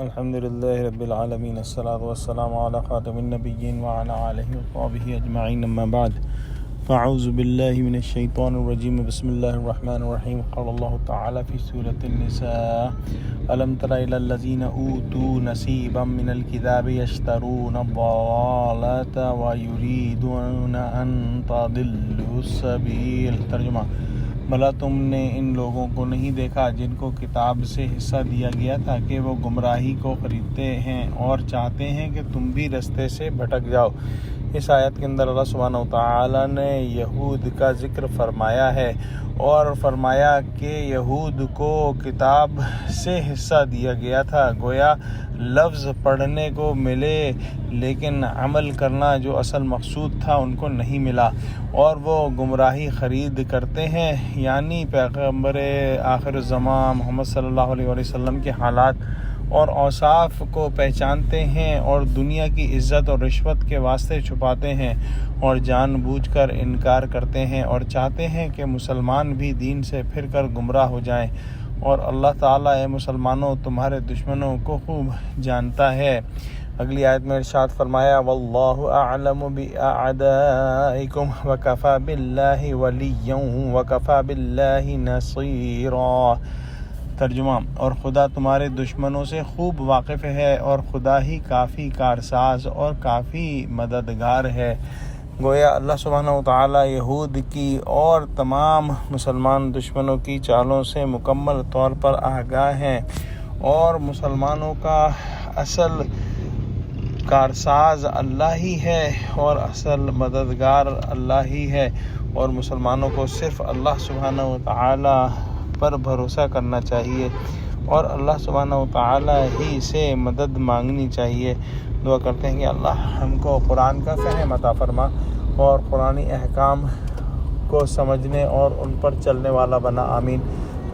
الحمد لله رب العالمين الصلاة والسلام على خاتم النبيين وعلى آله وصحبه أجمعين أما بعد فأعوذ بالله من الشيطان الرجيم بسم الله الرحمن الرحيم قال الله تعالى في سورة النساء ألم تر إلى الذين أوتوا نصيبا من الكتاب يشترون الضلالة ويريدون أن تضلوا السبيل ترجمہ بھلا تم نے ان لوگوں کو نہیں دیکھا جن کو کتاب سے حصہ دیا گیا تھا کہ وہ گمراہی کو خریدتے ہیں اور چاہتے ہیں کہ تم بھی رستے سے بھٹک جاؤ۔ اس آیت کے اندر اللہ سبحانہ وتعالی نے یہود کا ذکر فرمایا ہے اور فرمایا کہ یہود کو کتاب سے حصہ دیا گیا تھا، گویا لفظ پڑھنے کو ملے لیکن عمل کرنا جو اصل مقصود تھا ان کو نہیں ملا، اور وہ گمراہی خرید کرتے ہیں، یعنی پیغمبر آخر الزمان محمد صلی اللہ علیہ وسلم کے حالات اور اوصاف کو پہچانتے ہیں اور دنیا کی عزت اور رشوت کے واسطے چھپاتے ہیں اور جان بوجھ کر انکار کرتے ہیں اور چاہتے ہیں کہ مسلمان بھی دین سے پھر کر گمراہ ہو جائیں، اور اللہ تعالیٰ اے مسلمانوں تمہارے دشمنوں کو خوب جانتا ہے۔ اگلی آیت میں ارشاد فرمایا واللہ اعلم باعدائکم وکفی باللہ ولیا وکفی باللہ نصیرا۔ ترجمہ اور خدا تمہارے دشمنوں سے خوب واقف ہے اور خدا ہی کافی کارساز اور کافی مددگار ہے۔ گویا اللہ سبحانہ وتعالی یہود کی اور تمام مسلمان دشمنوں کی چالوں سے مکمل طور پر آگاہ ہیں، اور مسلمانوں کا اصل کارساز اللہ ہی ہے اور اصل مددگار اللہ ہی ہے، اور مسلمانوں کو صرف اللہ سبحانہ وتعالی پر بھروسہ کرنا چاہیے اور اللہ سبحانہ وتعالی ہی سے مدد مانگنی چاہیے۔ دعا کرتے ہیں کہ اللہ ہم کو قرآن کا فہم عطا فرما اور قرآنی احکام کو سمجھنے اور ان پر چلنے والا بنا، آمین۔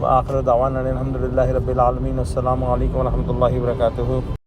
وآخر دعوانا الحمد للہ رب العالمین۔ السلام علیکم ورحمۃ اللہ وبرکاتہ۔